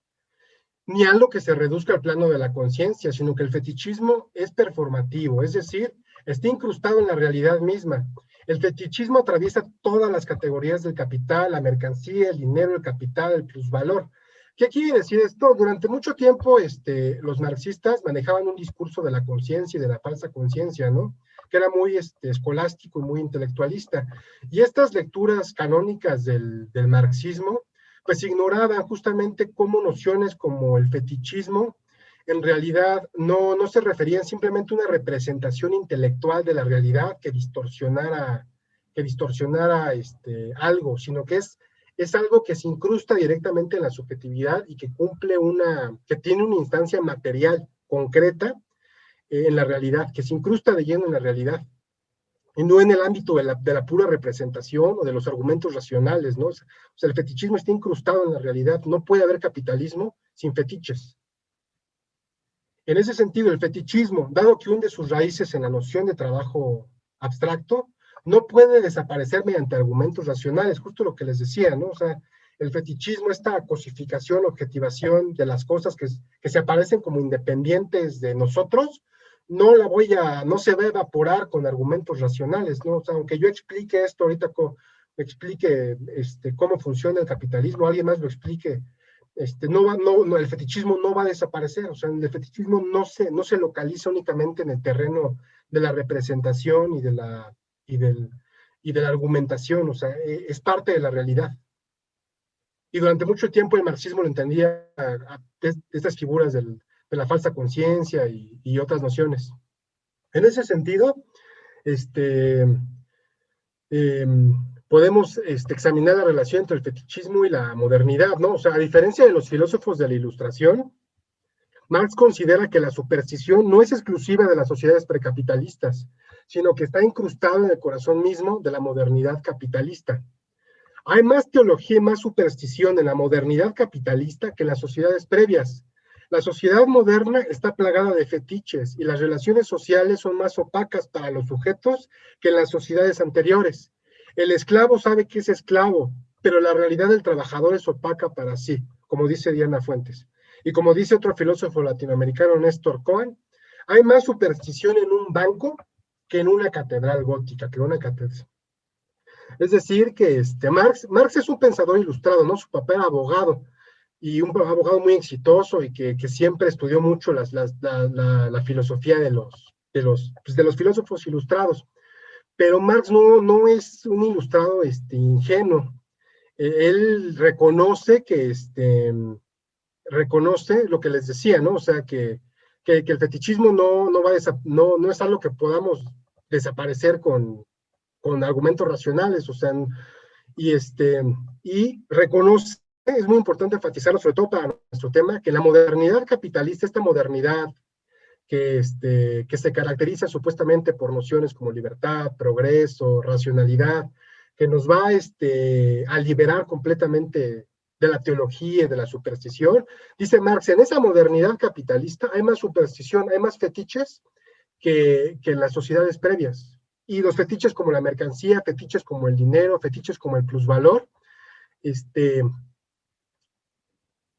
ni algo que se reduzca al plano de la conciencia, sino que el fetichismo es performativo, es decir, está incrustado en la realidad misma. El fetichismo atraviesa todas las categorías del capital, la mercancía, el dinero, el capital, el plusvalor. ¿Qué quiere decir esto? Durante mucho tiempo los marxistas manejaban un discurso de la conciencia y de la falsa conciencia, ¿no? Que era muy escolástico y muy intelectualista. Y estas lecturas canónicas del marxismo, pues ignoraban justamente cómo nociones como el fetichismo en realidad no se referían simplemente a una representación intelectual de la realidad que distorsionara algo, sino que es algo que se incrusta directamente en la subjetividad y que que tiene una instancia material concreta en la realidad, que se incrusta de lleno en la realidad, y no en el ámbito de la pura representación o de los argumentos racionales, ¿no? O sea, el fetichismo está incrustado en la realidad, no puede haber capitalismo sin fetiches. En ese sentido, el fetichismo, dado que hunde sus raíces en la noción de trabajo abstracto, no puede desaparecer mediante argumentos racionales, justo lo que les decía, ¿no? O sea, el fetichismo, esta cosificación, objetivación de las cosas que se aparecen como independientes de nosotros, no se va a evaporar con argumentos racionales, ¿no? O sea, aunque yo explique esto ahorita, explique cómo funciona el capitalismo, alguien más lo explique, el fetichismo no va a desaparecer, o sea, el fetichismo no se localiza únicamente en el terreno de la representación y, del, y de la argumentación, o sea, es parte de la realidad. Y durante mucho tiempo el marxismo lo entendía de estas figuras de la falsa conciencia y otras nociones. En ese sentido, eh, podemos examinar la relación entre el fetichismo y la modernidad, ¿no? O sea, a diferencia de los filósofos de la Ilustración, Marx considera que la superstición no es exclusiva de las sociedades precapitalistas, sino que está incrustada en el corazón mismo de la modernidad capitalista. Hay más teología y más superstición en la modernidad capitalista que en las sociedades previas. La sociedad moderna está plagada de fetiches y las relaciones sociales son más opacas para los sujetos que en las sociedades anteriores. El esclavo sabe que es esclavo, pero la realidad del trabajador es opaca para sí, como dice Diana Fuentes. Y como dice otro filósofo latinoamericano, Néstor Cohen, hay más superstición en un banco que en una catedral gótica, que en una catedral. Es decir, que Marx es un pensador ilustrado, ¿no? Su papá era abogado, y un abogado muy exitoso y que siempre estudió mucho la filosofía de los filósofos ilustrados. Pero Marx no es un ilustrado ingenuo. Él reconoce reconoce lo que les decía, ¿no? O sea, que el fetichismo no es algo que podamos desaparecer con argumentos racionales, o sea, y, y reconoce, es muy importante enfatizarlo, sobre todo para nuestro tema, que la modernidad capitalista, esta modernidad que se caracteriza supuestamente por nociones como libertad, progreso, racionalidad, que nos va a liberar completamente de la teología y de la superstición. Dice Marx, en esa modernidad capitalista hay más superstición, hay más fetiches que en las sociedades previas. Y los fetiches como la mercancía, fetiches como el dinero, fetiches como el plusvalor,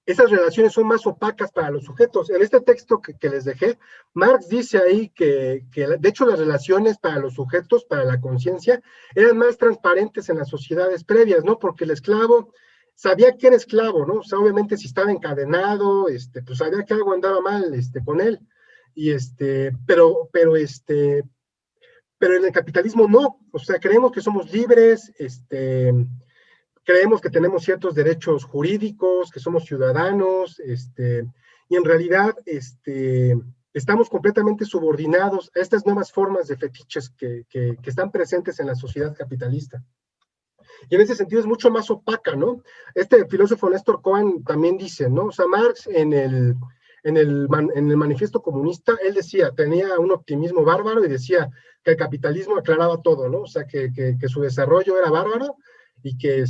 esas relaciones son más opacas para los sujetos. En este texto que les dejé, Marx dice ahí que de hecho las relaciones para los sujetos, para la conciencia, eran más transparentes en las sociedades previas, ¿no? Porque el esclavo sabía que era esclavo, ¿no? O sea, obviamente si estaba encadenado, pues sabía que algo andaba mal con él. Y pero en el capitalismo no, o sea, creemos que somos libres, creemos que tenemos ciertos derechos jurídicos, que somos ciudadanos, y en realidad estamos completamente subordinados a estas nuevas formas de fetiches que están presentes en la sociedad capitalista. Y en ese sentido es mucho más opaca, ¿no? Este filósofo Néstor Cohen también dice, ¿no? O sea, Marx en el manifiesto comunista, él decía, tenía un optimismo bárbaro y decía que el capitalismo aclaraba todo, ¿no? O sea, que su desarrollo era bárbaro y que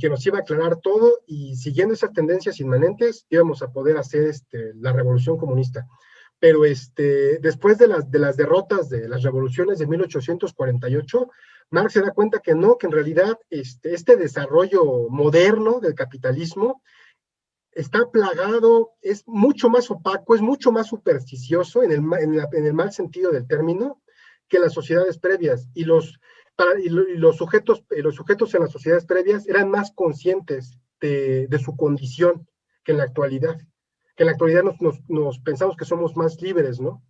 nos iba a aclarar todo, y siguiendo esas tendencias inmanentes íbamos a poder hacer la revolución comunista. Pero después de las derrotas de las revoluciones de 1848, Marx se da cuenta que no, que en realidad este desarrollo moderno del capitalismo está plagado, es mucho más opaco, es mucho más supersticioso en el mal sentido del término que las sociedades previas, y los sujetos en las sociedades previas eran más conscientes de su condición que en la actualidad. Que en la actualidad nos pensamos que somos más libres, ¿no?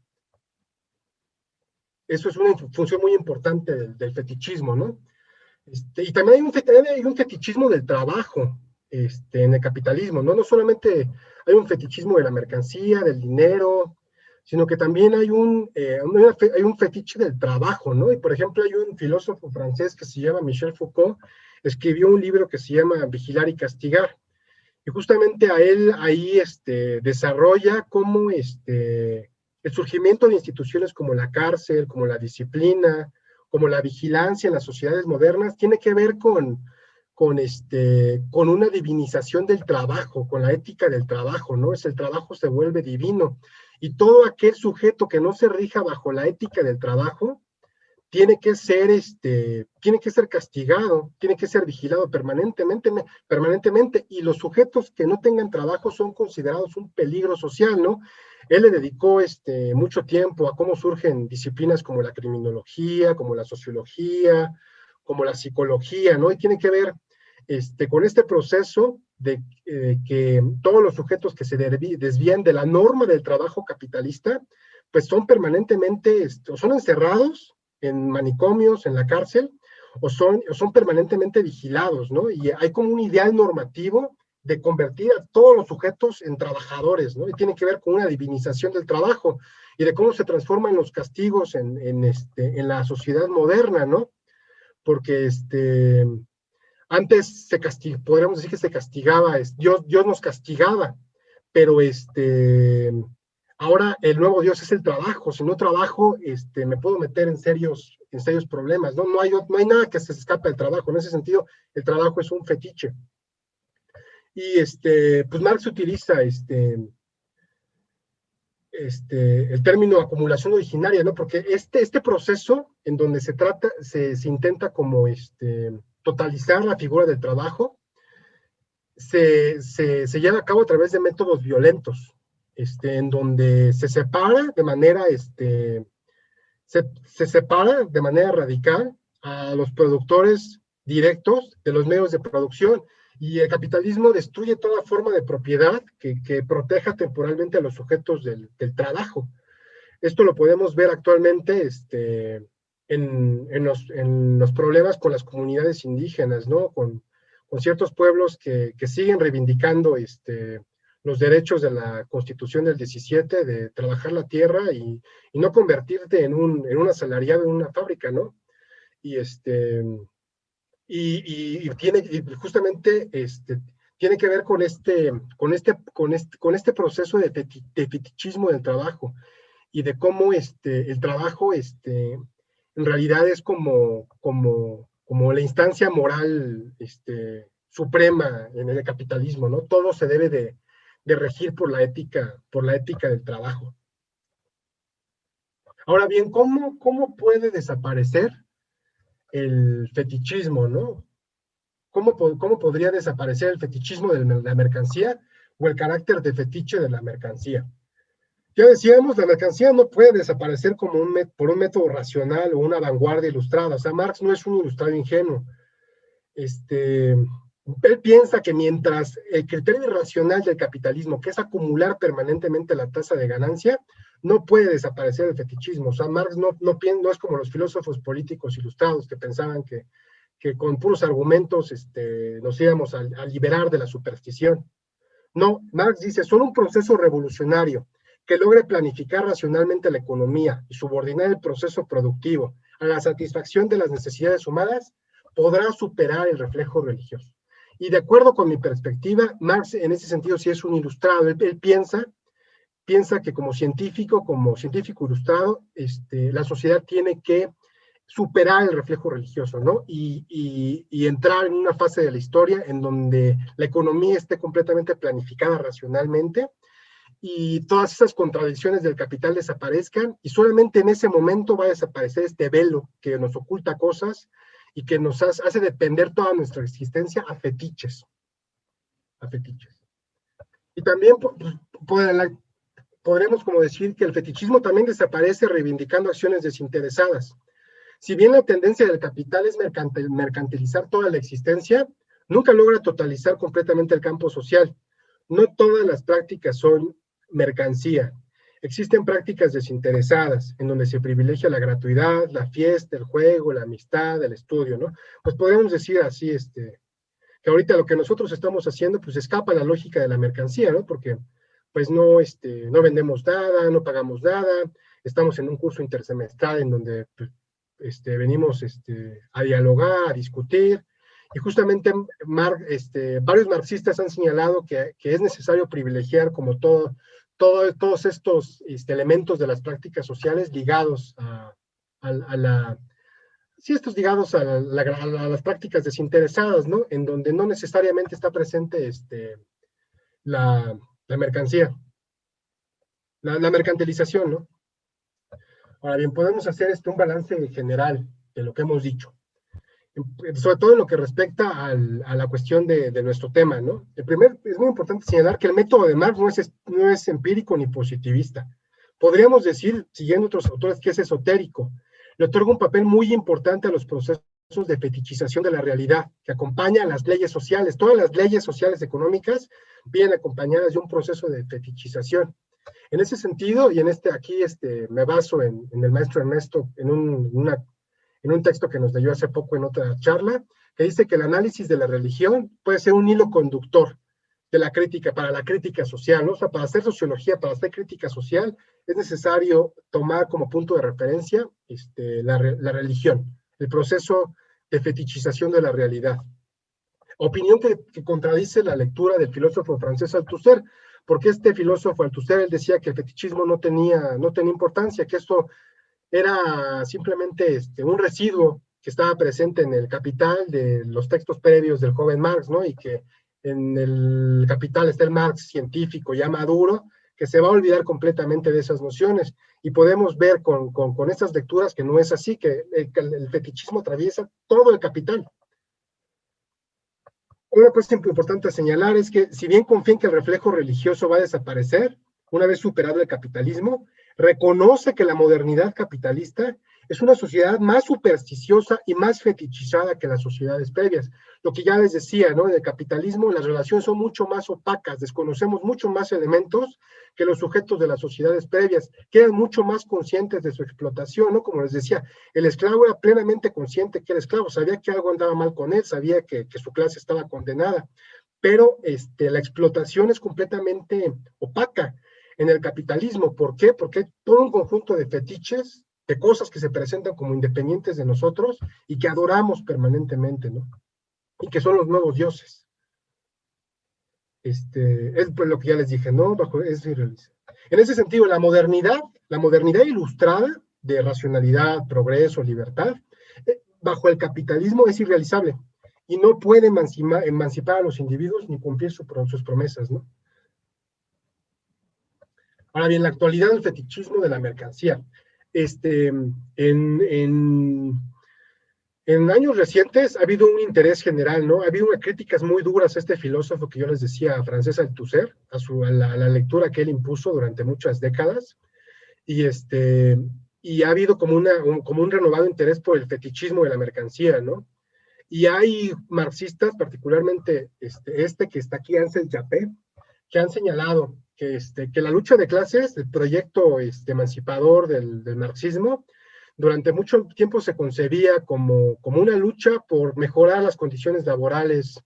Eso es una función muy importante del fetichismo, ¿no? Y también hay un fetichismo del trabajo en el capitalismo, ¿no? No solamente hay un fetichismo de la mercancía, del dinero, sino que también hay un fetiche del trabajo, ¿no? Y por ejemplo hay un filósofo francés que se llama Michel Foucault, escribió un libro que se llama Vigilar y Castigar, y justamente a él ahí desarrolla cómo el surgimiento de instituciones como la cárcel, como la disciplina, como la vigilancia en las sociedades modernas, tiene que ver con una divinización del trabajo, con la ética del trabajo, ¿no? El trabajo se vuelve divino, y todo aquel sujeto que no se rija bajo la ética del trabajo tiene que ser, castigado, tiene que ser vigilado permanentemente, y los sujetos que no tengan trabajo son considerados un peligro social, ¿no? Él le dedicó mucho tiempo a cómo surgen disciplinas como la criminología, como la sociología, como la psicología, ¿no? Y tiene que ver con este proceso de que todos los sujetos que se desvían de la norma del trabajo capitalista, pues son permanentemente, o son encerrados en manicomios, en la cárcel, o son permanentemente vigilados, ¿no? Y hay como un ideal normativo de convertir a todos los sujetos en trabajadores, ¿no? Y tiene que ver con una divinización del trabajo y de cómo se transforman los castigos en la sociedad moderna, ¿no? Porque antes podríamos decir que se castigaba, Dios nos castigaba, pero ahora el nuevo Dios es el trabajo. Si no trabajo, me puedo meter en serios problemas, ¿no? No hay nada que se escape del trabajo. En ese sentido, el trabajo es un fetiche. Y pues Marx utiliza el término acumulación originaria, ¿no? Porque este proceso en donde se intenta como totalizar la figura del trabajo, se lleva a cabo a través de métodos violentos, en donde se separa de manera, se separa de manera radical a los productores directos de los medios de producción, y el capitalismo destruye toda forma de propiedad que proteja temporalmente a los sujetos del trabajo. Esto lo podemos ver actualmente en los problemas con las comunidades indígenas, ¿no? Con ciertos pueblos que siguen reivindicando los derechos de la Constitución del 17 de trabajar la tierra y no convertirte en un asalariado en una fábrica, ¿no? Y justamente tiene que ver con este proceso de fetichismo del trabajo, y de cómo el trabajo en realidad es como la instancia moral suprema en el capitalismo, ¿no? Todo se debe de regir por la ética del trabajo. Ahora bien, ¿cómo puede desaparecer el fetichismo, ¿no? ¿Cómo podría desaparecer el fetichismo de la mercancía o el carácter de fetiche de la mercancía? Ya decíamos, la mercancía no puede desaparecer por un método racional o una vanguardia ilustrada. O sea, Marx no es un ilustrado ingenuo. Él piensa que mientras el criterio racional del capitalismo, que es acumular permanentemente la tasa de ganancia, no puede desaparecer el fetichismo. O sea, Marx no es como los filósofos políticos ilustrados que pensaban que con puros argumentos nos íbamos a liberar de la superstición. No, Marx dice, solo un proceso revolucionario que logre planificar racionalmente la economía y subordinar el proceso productivo a la satisfacción de las necesidades humanas podrá superar el reflejo religioso. Y de acuerdo con mi perspectiva, Marx en ese sentido sí es un ilustrado. Él piensa que como científico ilustrado, la sociedad tiene que superar el reflejo religioso, ¿no? Y entrar en una fase de la historia en donde la economía esté completamente planificada racionalmente y todas esas contradicciones del capital desaparezcan, y solamente en ese momento va a desaparecer este velo que nos oculta cosas y que nos hace depender toda nuestra existencia a fetiches. Y también podremos como decir que el fetichismo también desaparece reivindicando acciones desinteresadas. Si bien la tendencia del capital es mercantilizar toda la existencia, nunca logra totalizar completamente el campo social. No todas las prácticas son mercancía. Existen prácticas desinteresadas, en donde se privilegia la gratuidad, la fiesta, el juego, la amistad, el estudio, ¿no? Pues podemos decir así, que ahorita lo que nosotros estamos haciendo, pues escapa a la lógica de la mercancía, ¿no? Porque pues no vendemos nada, no pagamos nada, estamos en un curso intersemestral en donde pues, venimos a dialogar, a discutir, y justamente varios marxistas han señalado que es necesario privilegiar como todos estos elementos de las prácticas sociales ligados estos ligados a las prácticas desinteresadas, ¿no? En donde no necesariamente está presente la mercancía, la mercantilización, ¿no? Ahora bien, podemos hacer un balance general de lo que hemos dicho, sobre todo en lo que respecta a la cuestión de nuestro tema, ¿no? Es muy importante señalar que el método de Marx no es empírico ni positivista. Podríamos decir, siguiendo otros autores, que es esotérico. Le otorga un papel muy importante a los procesos de fetichización de la realidad, que acompaña a las leyes sociales. Todas las leyes sociales económicas vienen acompañadas de un proceso de fetichización. En ese sentido, y aquí me baso en el maestro Ernesto, en un texto que nos leyó hace poco en otra charla, que dice que el análisis de la religión puede ser un hilo conductor de la crítica, para la crítica social, ¿no? O sea, para hacer sociología, para hacer crítica social, es necesario tomar como punto de referencia la religión, el proceso de fetichización de la realidad. Opinión que contradice la lectura del filósofo francés Althusser, porque este filósofo Althusser, él decía que el fetichismo no tenía importancia, que esto era simplemente un residuo que estaba presente en el Capital de los textos previos del joven Marx, ¿no? Y que en el Capital está el Marx científico ya maduro, que se va a olvidar completamente de esas nociones. Y podemos ver con estas lecturas que no es así, que el fetichismo atraviesa todo el Capital. Una cosa importante a señalar es que, si bien confían que el reflejo religioso va a desaparecer una vez superado el capitalismo, reconoce que la modernidad capitalista es una sociedad más supersticiosa y más fetichizada que las sociedades previas. Lo que ya les decía, ¿no? En el capitalismo las relaciones son mucho más opacas, desconocemos mucho más elementos que los sujetos de las sociedades previas, quedan mucho más conscientes de su explotación, ¿no? Como les decía, el esclavo era plenamente consciente que era esclavo, sabía que algo andaba mal con él, sabía que su clase estaba condenada, pero la explotación es completamente opaca en el capitalismo. ¿Por qué? Porque hay todo un conjunto de fetiches, de cosas que se presentan como independientes de nosotros y que adoramos permanentemente, ¿no? Y que son los nuevos dioses. Es pues lo que ya les dije, ¿no? Es irrealizable. En ese sentido, la modernidad ilustrada de racionalidad, progreso, libertad, bajo el capitalismo es irrealizable y no puede emancipar a los individuos ni cumplir sus promesas, ¿no? Ahora bien, la actualidad del fetichismo de la mercancía. En años recientes ha habido un interés general, ¿no? Ha habido críticas muy duras a este filósofo que yo les decía, francés Althusser, a la lectura que él impuso durante muchas décadas, y ha habido como un renovado interés por el fetichismo de la mercancía, ¿no? Y hay marxistas, particularmente que está aquí, Ansel Japet, que han señalado que la lucha de clases, el proyecto emancipador del marxismo, durante mucho tiempo se concebía como una lucha por mejorar las condiciones laborales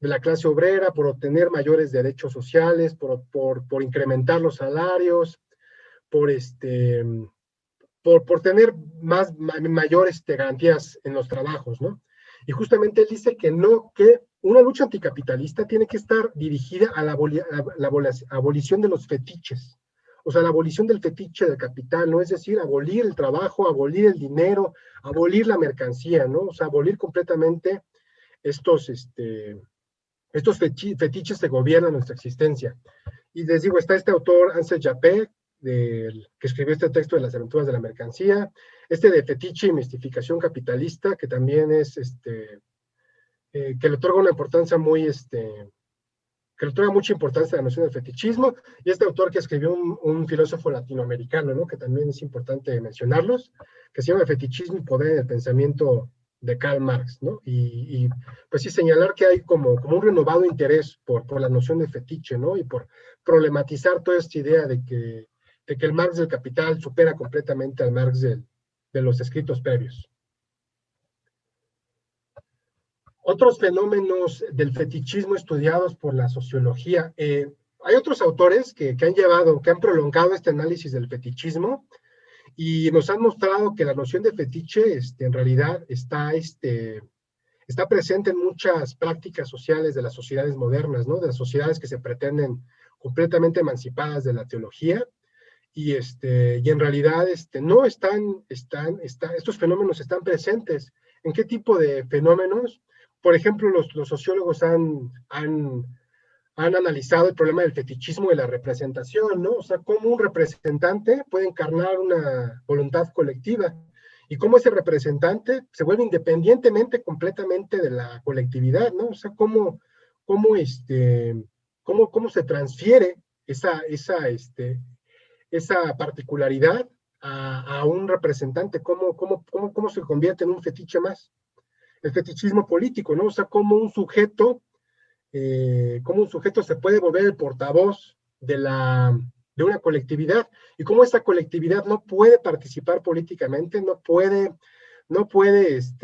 de la clase obrera, por obtener mayores derechos sociales, por incrementar los salarios, por tener mayores mayores garantías en los trabajos, ¿no? Y justamente él dice que una lucha anticapitalista tiene que estar dirigida a la abolición de los fetiches, o sea, la abolición del fetiche del capital, ¿no? Es decir, abolir el trabajo, abolir el dinero, abolir la mercancía, ¿no? O sea, abolir completamente estos fetiches que gobiernan nuestra existencia. Y les digo, está este autor, Ansel Japet, que escribió este texto de las aventuras de la mercancía, de fetiche y mistificación capitalista, que también es, que le otorga una importancia que le otorga mucha importancia a la noción del fetichismo, y este autor que escribió un filósofo latinoamericano, ¿no? Que también es importante mencionarlos, que se llama Fetichismo y Poder en el Pensamiento de Karl Marx, ¿no? Y pues sí, señalar que hay como un renovado interés por la noción de fetiche, ¿no? Y por problematizar toda esta idea de que el Marx del Capital supera completamente al Marx de los escritos previos. Otros fenómenos del fetichismo estudiados por la sociología. Hay otros autores que han prolongado este análisis del fetichismo y nos han mostrado que la noción de fetiche en realidad está presente en muchas prácticas sociales de las sociedades modernas, ¿no? De las sociedades que se pretenden completamente emancipadas de la teología, y en realidad no estos fenómenos están presentes. ¿En qué tipo de fenómenos? Por ejemplo, los sociólogos han han analizado el problema del fetichismo de la representación, ¿no? O sea, cómo un representante puede encarnar una voluntad colectiva y cómo ese representante se vuelve independientemente completamente de la colectividad, ¿no? O sea, cómo se transfiere esa particularidad a un representante, cómo se convierte en un fetiche más. El fetichismo político, ¿no? O sea, cómo un sujeto se puede volver el portavoz de una colectividad y cómo esa colectividad no puede participar políticamente, no puede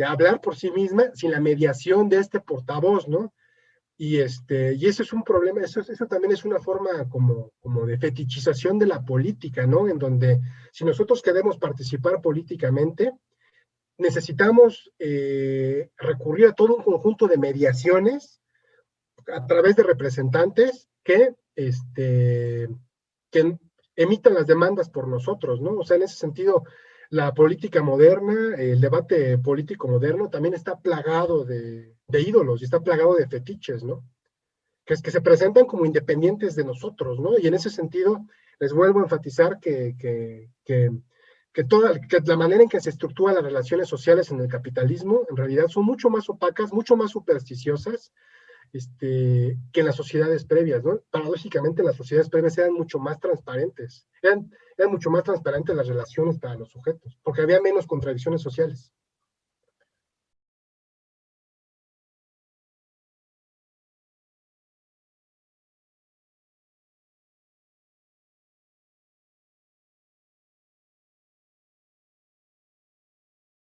hablar por sí misma sin la mediación de este portavoz, ¿no? Y eso es un problema, eso también es una forma como de fetichización de la política, ¿no? En donde si nosotros queremos participar políticamente, necesitamos recurrir a todo un conjunto de mediaciones a través de representantes que emitan las demandas por nosotros, ¿no? O sea, en ese sentido, la política moderna, el debate político moderno también está plagado de ídolos y está plagado de fetiches, ¿no? Que se presentan como independientes de nosotros, ¿no? Y en ese sentido, les vuelvo a enfatizar que la manera en que se estructuran las relaciones sociales en el capitalismo, en realidad son mucho más opacas, mucho más supersticiosas, que en las sociedades previas, ¿no? Paradójicamente, las sociedades previas eran mucho más transparentes, eran mucho más transparentes las relaciones para los sujetos, porque había menos contradicciones sociales.